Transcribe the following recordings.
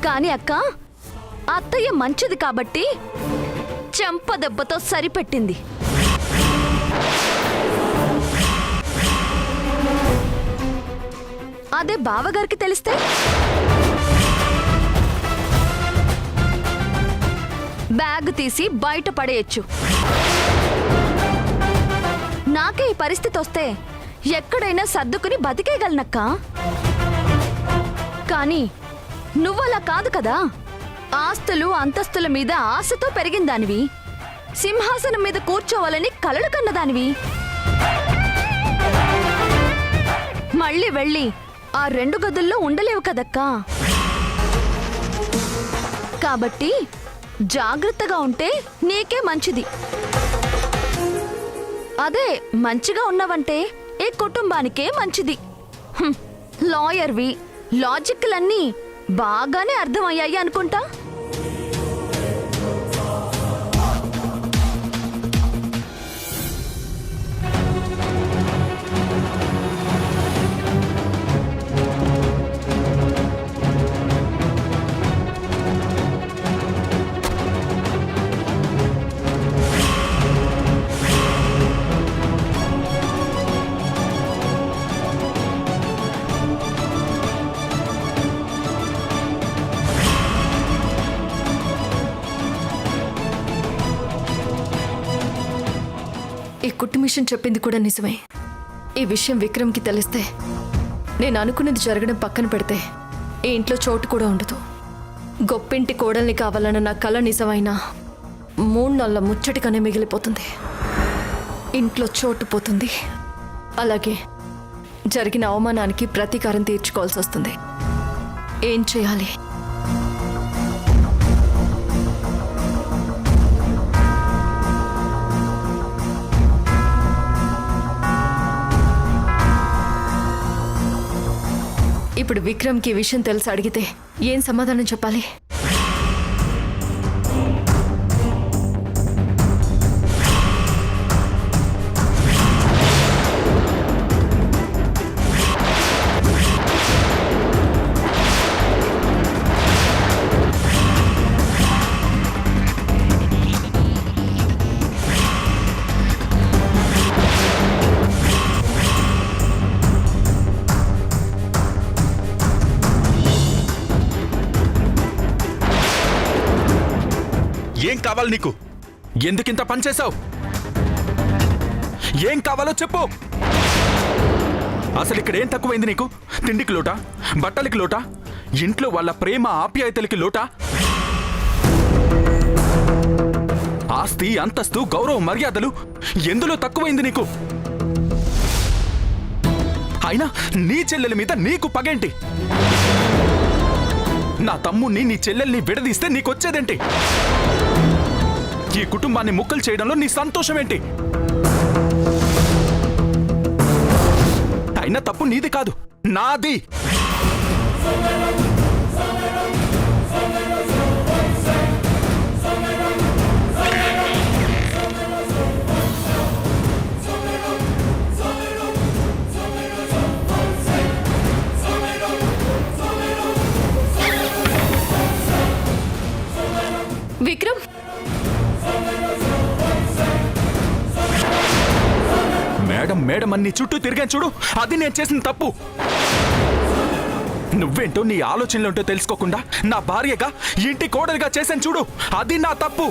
కాని అక్క, అత్తయ్య మంచిది కాబట్టి చెంప దెబ్బతో సరిపెట్టింది. అదే బావగారికి తెలిస్తే బ్యాగ్ తీసి బయట పడేయచ్చు. నాకే ఈ పరిస్థితి వస్తే ఎక్కడైనా సర్దుకుని బతికేయగలనక్క. కానీ నువ్వలా కాదు కదా. ఆస్తులు అంతస్తుల మీద ఆశతో పెరిగిందానివి, సింహాసనం మీద కూర్చోవాలని కలలు కన్నదానివి. మళ్ళీ వెళ్ళి ఆ 2 గదుల్లో ఉండలేవు కదక్కా. కాబట్టి జాగ్రత్తగా ఉంటే నీకే మంచిది. అదే మంచిగా ఉన్నావంటే ఈ కుటుంబానికే మంచిది. లాయర్వి, లాజిక్లన్నీ బాగానే అర్థమయ్యాయి అనుకుంటా. ఈ కుట్టు మిషన్ చెప్పింది కూడా నిజమే. ఈ విషయం విక్రమ్కి తెలిస్తే, నేను అనుకున్నది జరగడం పక్కన పెడితే ఈ ఇంట్లో చోటు కూడా ఉండదు. గొప్పింటి కోడల్ని కావాలన్న నా కల నిజమైనా 3 నెలల ముచ్చటిగానే మిగిలిపోతుంది. ఇంట్లో చోటు పోతుంది. అలాగే జరిగిన అవమానానికి ప్రతీకారం తీర్చుకోవాల్సి వస్తుంది. ఏం చేయాలి? ఇప్పుడు విక్రమ్కి ఈ విషయం తెలిసి అడిగితే ఏం సమాధానం చెప్పాలి? ఏం కావాలి నీకు? ఎందుకింత పనిచేశావు? ఏం కావాలో చెప్పు. అసలు ఇక్కడ ఏం తక్కువైంది నీకు? తిండికి లోటా? బట్టలకి లోటా? ఇంట్లో వాళ్ళ ప్రేమ ఆప్యాయతలకి లోటా? ఆస్తి, అంతస్తు, గౌరవ మర్యాదలు ఎందులో తక్కువైంది నీకు? అయినా నీ చెల్లెల మీద నీకు పగేంటి? నా తమ్ముణ్ణి, నీ చెల్లెల్ని విడదీస్తే నీకొచ్చేదేంటి? ఈ కుటుంబాన్ని ముక్కలు చేయడంలో నీ సంతోషం ఏంటి? అయినా తప్పు నీది కాదు, నాది. విక్రమ్, మేడం మేడం అన్ని చుట్టూ తిరిగాను చూడు, అది నేను చేసిన తప్పు. నువ్వేంటో నీ ఆలోచనలేంటో తెలుసుకోకుండా నా భార్యగా, ఇంటి కోడలిగా చేశాను చూడు, అది నా తప్పు.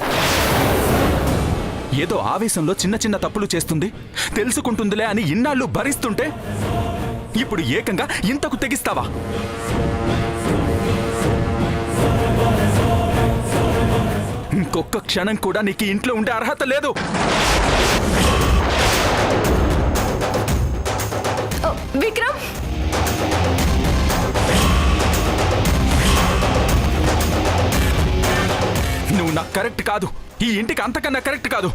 ఏదో ఆవేశంలో చిన్న చిన్న తప్పులు చేస్తుంది, తెలుసుకుంటుందిలే అని ఇన్నాళ్ళు భరిస్తుంటే ఇప్పుడు ఏకంగా ఇంతకు తెగిస్తావా? ఇంకొక్క క్షణం కూడా నీకు ఇంట్లో ఉండే అర్హత లేదు. విక్రమ్, నువ్వు నాకు కరెక్ట్ కాదు, ఈ ఇంటికి అంతకన్నా కరెక్ట్ కాదు.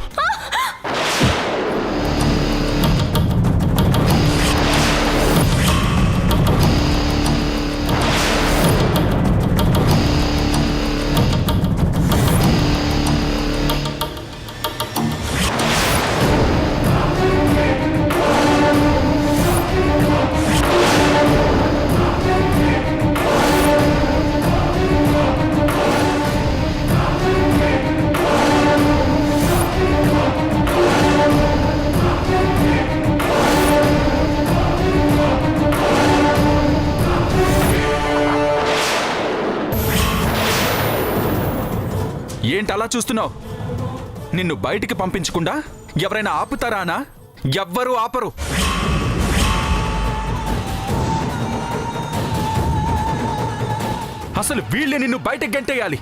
ఏంటి అలా చూస్తున్నావు? నిన్ను బయటికి పంపించకుండా ఎవరైనా ఆపుతారానా? ఎవ్వరూ ఆపరు. అసలు వీళ్ళే నిన్ను బయటకు గంటేయాలి.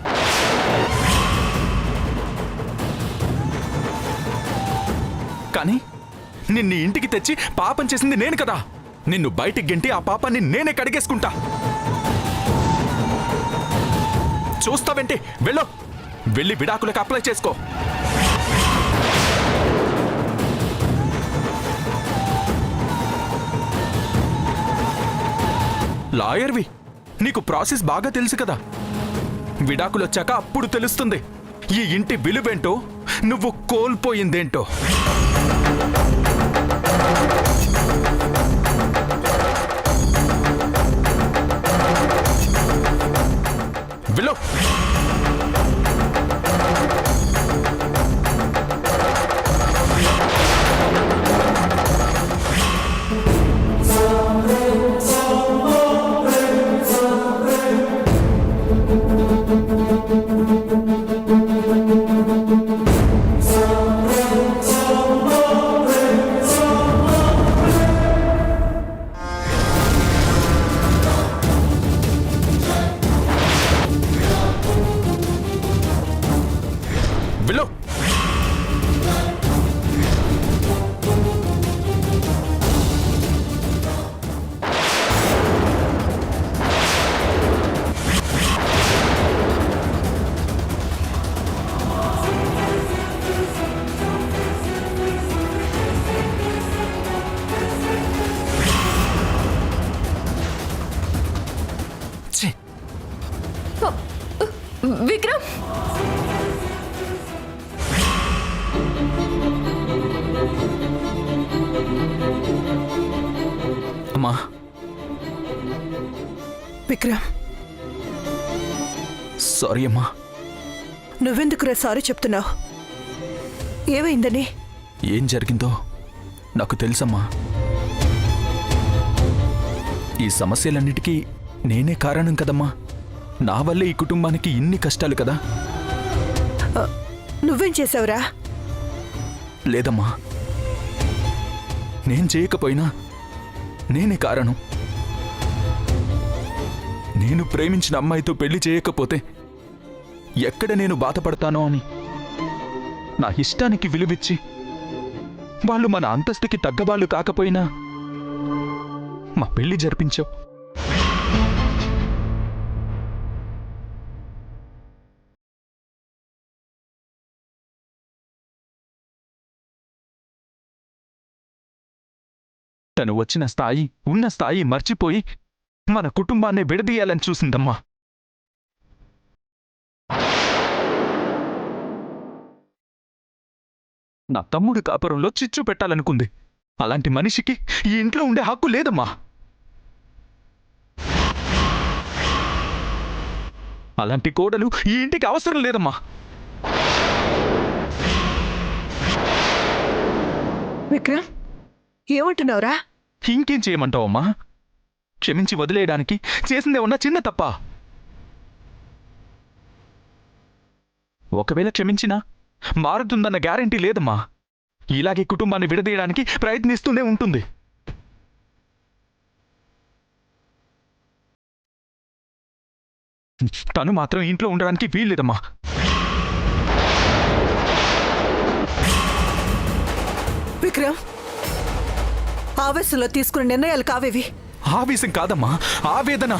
కానీ నిన్ను ఇంటికి తెచ్చి పాపం చేసింది నేను కదా. నిన్ను బయటికి గంటి ఆ పాపాన్ని నేనే కడిగేసుకుంటా. చూస్తావేంటి? వెళ్ళి విడాకులకు అప్లై చేసుకో. లాయర్వి, నీకు ప్రాసెస్ బాగా తెలుసు కదా. విడాకులు వచ్చాక అప్పుడు తెలుస్తుంది ఈ ఇంటి విలువేంటో, నువ్వు కోల్పోయిందేంటో. వెళ్ళు. వెళ్ళు. ఛీ, విక్రమ్, అమ్మా. విక్రమ్, సారీ అమ్మా. నువ్వెందుకురా సారీ చెప్తున్నావు? ఏమైందని? ఏం జరిగిందో నాకు తెలుసమ్మా. ఈ సమస్యలన్నిటికీ నేనే కారణం కదమ్మా. నా వల్లే ఈ కుటుంబానికి ఇన్ని కష్టాలు కదా. నువ్వేం చేసావురా? లేదమ్మా, నేను చేయకపోయినా నేనే కారణం. నేను ప్రేమించిన అమ్మాయితో పెళ్లి చేయకపోతే ఎక్కడ నేను బాధపడతానో అని నా ఇష్టానికి విలువిచ్చి వాళ్ళు మన అంతస్తుకి తగ్గవాళ్ళు కాకపోయినా మా పెళ్లి జరిపించావు. తను వచ్చిన స్థాయి, ఉన్న స్థాయి మర్చిపోయి మన కుటుంబాన్ని విడదీయాలని చూసిందమ్మా. నా తమ్ముడి కాపురంలో చిచ్చు పెట్టాలనుకుంది. అలాంటి మనిషికి ఈ ఇంట్లో ఉండే హక్కు లేదమ్మా. అలాంటి కోడలు ఈ ఇంటికి అవసరం లేదమ్మా. విక్రమ్, ఏమంటున్నావురా? ఇంకేం చేయమంటావమ్మా? క్షమించి వదిలేయడానికి చేసిందేమన్నా చిన్న తప్ప? ఒకవేళ క్షమించినా మారుతుందన్న గ్యారెంటీ లేదమ్మా. ఇలాగే కుటుంబాన్ని విడదీయడానికి ప్రయత్నిస్తూనే ఉంటుంది. తను మాత్రం ఇంట్లో ఉండడానికి వీల్లేదమ్మా. విక్రమ్, ఆవేశంలో తీసుకున్న నిర్ణయాలు కావేవి. ఆవేశం కాదమ్మా, ఆవేదన.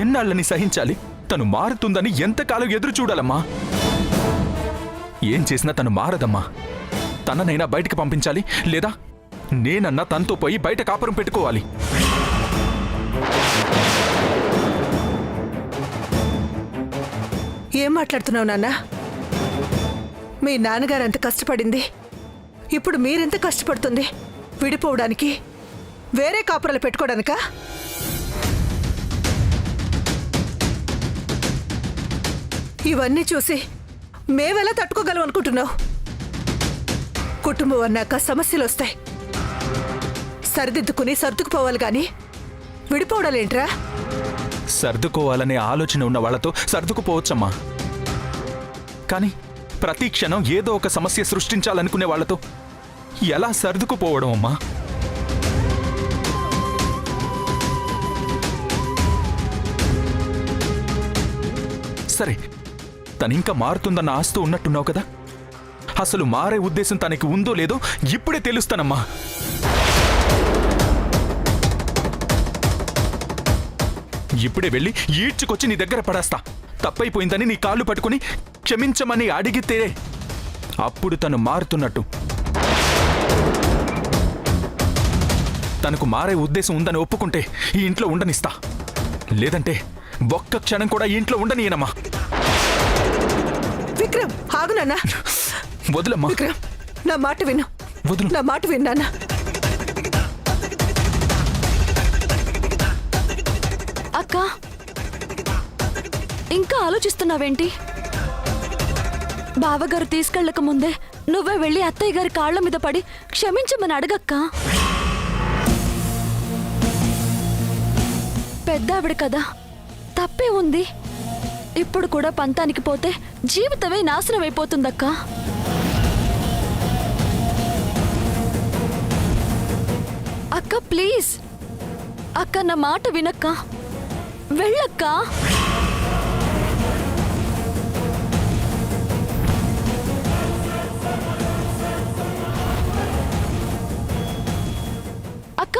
ఎన్నాళ్ళని సహించాలి? తను మారుతుందని ఎంతకాలం ఎదురు చూడాలమ్మా? ఏం చేసినా తను మారదమ్మా. తననైనా బయటికి పంపించాలి, లేదా నేనన్నా తనతో పోయి బయట కాపురం పెట్టుకోవాలి. ఏం మాట్లాడుతున్నావు నాన్న? మీ నాన్నగారు ఎంత కష్టపడింది, ఇప్పుడు మీరెంత కష్టపడుతుంది విడిపోవడానికి, వేరే కాపురాలు పెట్టుకోవడానికా? ఇవన్నీ చూసి మేవెలా తట్టుకోగలం అనుకుంటున్నావు? కుటుంబం అన్నాక సమస్యలు వస్తాయి, సరిదిద్దుకుని సర్దుకుపోవాలి గాని విడిపోవడాలేంట్రా? సర్దుకోవాలనే ఆలోచన ఉన్న వాళ్ళతో సర్దుకుపోవచ్చమ్మా, కానీ ప్రతి క్షణం ఏదో ఒక సమస్య సృష్టించాలనుకునే వాళ్ళతో ఎలా సర్దుకుపోవడం అమ్మా? సరే, తనింకా మారుతుందన్న ఆస్తూ ఉన్నట్టున్నావు కదా, అసలు మారే ఉద్దేశం తనకి ఉందో లేదో ఇప్పుడే తెలుస్తానమ్మా. ఇప్పుడే వెళ్ళి ఈడ్చుకొచ్చి నీ దగ్గర పడేస్తా. తప్పైపోయిందని నీ కాళ్ళు పట్టుకుని క్షమించమని అడిగితే అప్పుడు తను మారుతున్నట్టు. తనకు మారే ఉద్దేశం ఉందని ఒప్పుకుంటే ఈ ఇంట్లో ఉండనిస్తా, లేదంటే ఒక్క క్షణం కూడా ఈ ఇంట్లో ఉండనీయనమ్మా. విక్రమ్ ఆగు నాన్న. వదులమ్మా. విక్రమ్ నా మాట విను. వదులు. నా మాట విను నాన్న. అక్క, ఇంకా ఆలోచిస్తున్నావేంటి? బావగారు తీసుకెళ్ళక ముందే నువ్వే వెళ్ళి అత్తయ్య గారి కాళ్ల మీద పడి క్షమించమని అడగక్క. పెద్దావిడ కదా, తప్పే ఉంది. ఇప్పుడు కూడా పంతానికి పోతే జీవితమే నాశనం అయిపోతుందక్క. అక్క ప్లీజ్, అక్క నా మాట వినక్క, వెళ్ళక్క. అక్క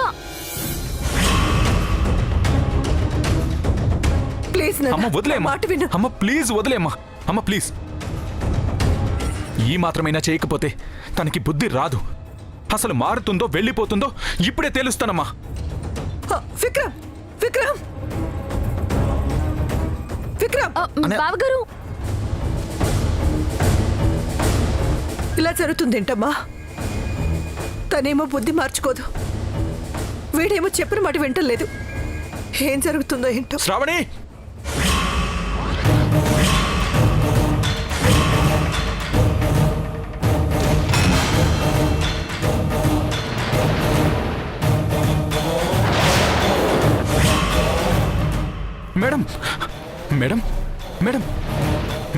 ప్లీజ్ అమ్మ నాన్న, వదిలేమ్మా. నా మాట విను. అమ్మ ప్లీజ్ వదిలేమ్మా. అమ్మ ప్లీజ్. ఈ మాత్రమైనా చేయకపోతే తనకి బుద్ధి రాదు. అసలు మారుతుందో వెళ్ళిపోతుందో ఇప్పుడే తెలుస్తానమ్మా. విక్రమ్ విక్రమ్ విక్రమ్ బావగారు, ఇలా జరుగుతుందేంటమ్మా? తనేమో బుద్ధి మార్చుకోదు, వీడేమో చెప్పిన మాట వింటలేదు. ఏం జరుగుతుందో ఏంటో. Shravani, madam madam madam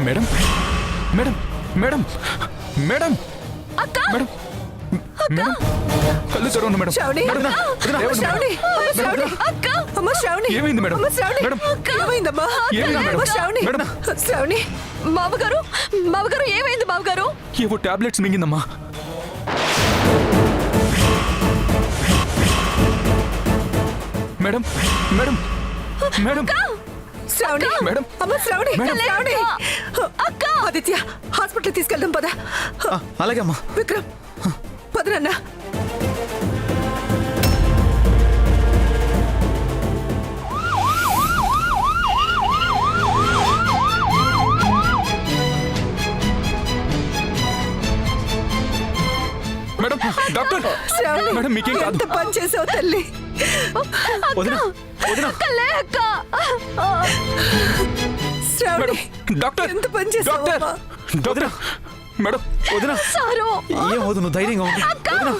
madam madam madam madam అక్క, మేడం మేడం కళ్ళు తెరవండి మేడం. శ్రావణి, మేడం, వదినా, అమ్మ శ్రావణి, అమ్మ శ్రావణి, అక్క, అమ్మ శ్రావణి, ఏమైంది మేడం? అమ్మ శ్రావణి, మేడం, ఏమైందమ్మా? ఏమైంది మేడం? అమ్మ శ్రావణి, మేడం. శ్రావణి, బావగారు, బావగారు ఏమైంది బావగారు? ఏవో టాబ్లెట్స్ మింగిందమ్మా. Madam madam madam Shravani, madam. అమ్మ శ్రావణి, మేడం. శ్రావణి, అక్క, ఆదిత్య హాస్పిటల్ తీసుకెళ్దాం పద. అలాగే అమ్మా. విక్రమ్ పదరన్నా. మేడం, డాక్టర్ శ్రావణి, మేడం మీకేం కాదు. ఎంత పని చేసావు తల్లి. వదినా వదినా అక్క లే అక్క. శ్రావణి, మేడం, డాక్టర్ ఎంత పని చేసావు డాక్టర్ అమ్మా? డాక్టర్ మేడం వదినా సారు, ఏం వద్దు, నువ్వు ధైర్యంగా ఉండు. వదినా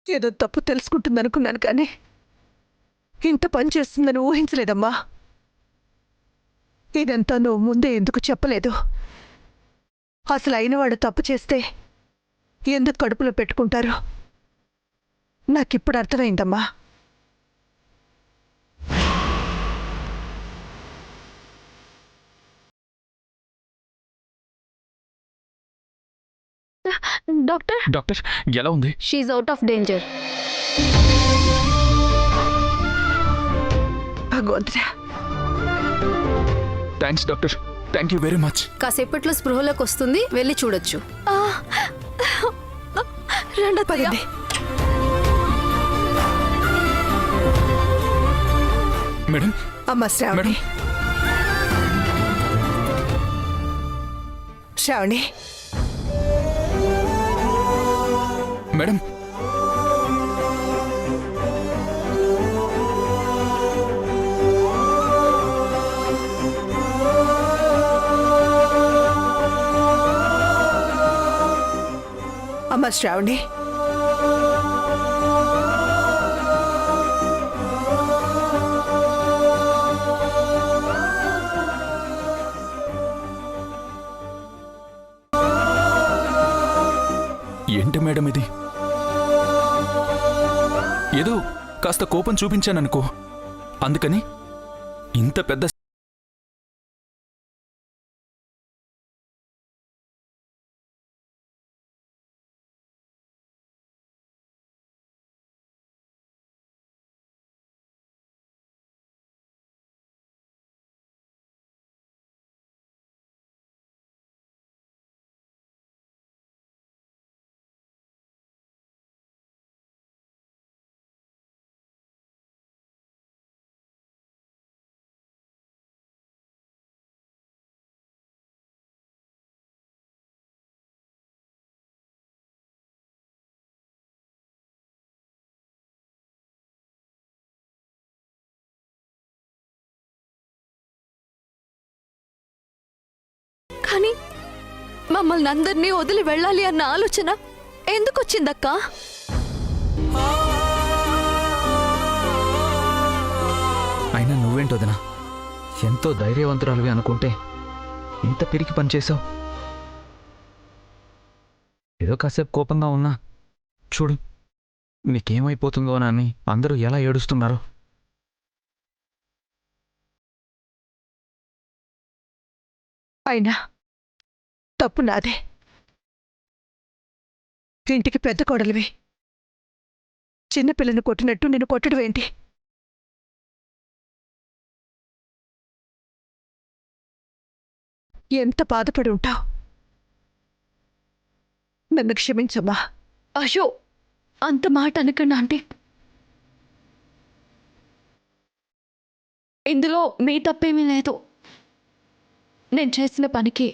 ఏదో తప్పు తెలుసుకుంటుంది అనుకున్నాను, కానీ ఇంత పని చేస్తుందని ఊహించలేదమ్మా. ఇదంతా నువ్వు ముందే ఎందుకు చెప్పలేదు? అసలు అయినవాడు తప్పు చేస్తే ఎందుకు కడుపులో పెట్టుకుంటారు? నాకిప్పుడు అర్థమైందమ్మా. డాక్టర్, డాక్టర్ ఎలా ఉంది? She's out of danger. భగవంతుడా, thanks doctor, thank you very much. కాసేపట్లో స్పృహలోకి వస్తుంది, వెళ్ళి చూడొచ్చు. రెండో పదండి. మేడం అమ్మ శ్రావణి, మేడం. శ్రావణి, మేడం అమ్మ శ్రావణి, ఏంటి మేడం ఇది? ఏదో కాస్త కోపం చూపించాననుకో, అందుకని ఇంత పెద్ద కానీ మమ్మల్ని అందరినీ వదిలి వెళ్ళాలి అన్న ఆలోచన ఎందుకొచ్చిందక్కా? అయినా నువ్వేంటి వదినా, ఎంతో ధైర్యవంతురాలివి అనుకుంటే ఇంత పిరికి పనిచేసావు. ఏదో కాసేపు కోపంగా ఉన్నా చూడు నీకేమైపోతుందో అని అందరూ ఎలా ఏడుస్తున్నారు. అయినా తప్పు నాదే. ఇంటికి పెద్ద కోడలివి, చిన్నపిల్లను కొట్టినట్టు నేను కొట్టడం ఏంటి? ఎంత బాధపడి ఉంటావు. నన్ను క్షమించమ్మా. అయ్యో, అంత మాట అనకండి ఆంటీ. ఇందులో మీ తప్పేమీ లేదు. నేను చేసిన పనికి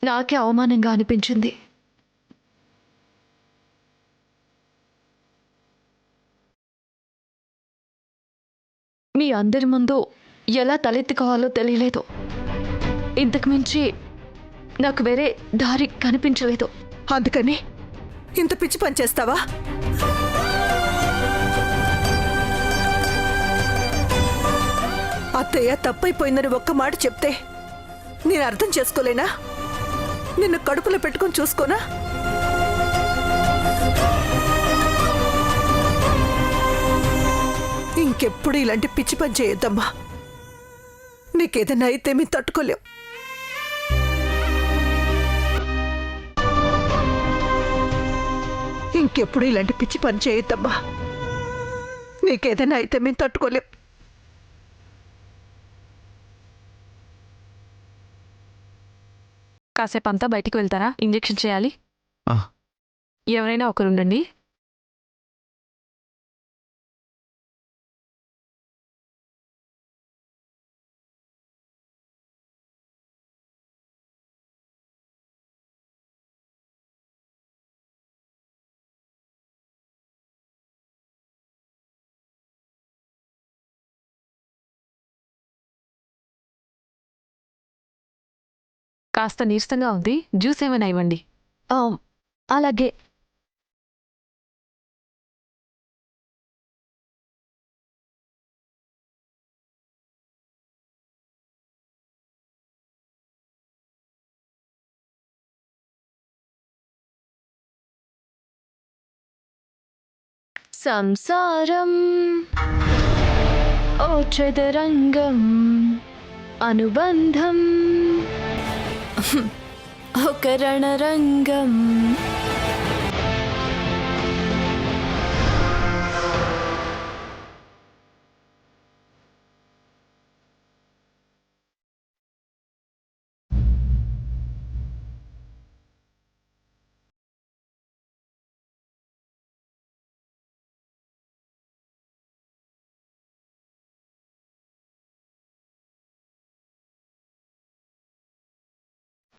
నాకే అవమానంగా అనిపించింది. మీ అందరి ముందు ఎలా తలెత్తుకోవాలో తెలియలేదు. ఇంతకు మించి నాకు వేరే దారి కనిపించలేదు. అందుకని ఇంత పిచ్చి పని చేస్తావా? అత్తయ్య తప్పైపోయిందని ఒక్క మాట చెప్తే నేను అర్థం చేసుకోలేనా? నిన్ను కడుపులో పెట్టుకొని చూసుకోనా? ఇంకెప్పుడు ఇలాంటి పిచ్చి పని చేయొద్దమ్మా. నీకేదైనా అయితే మేము తట్టుకోలేం. ఇంకెప్పుడు ఇలాంటి పిచ్చి పని చేయొద్దమ్మా. నీకేదైనా అయితే మేము తట్టుకోలేం. కాసేపు అంతా బయటికి వెళ్తారా? ఇంజెక్షన్ చేయాలి. ఆ. ఎవరైనా ఒకరుండండి. కాస్త నీరసంగా ఉంది, జ్యూస్ ఏమైనా ఇవ్వండి. అలాగే. సంసారం ఓ చదరంగం, అనుబంధం ఒక రణరంగం.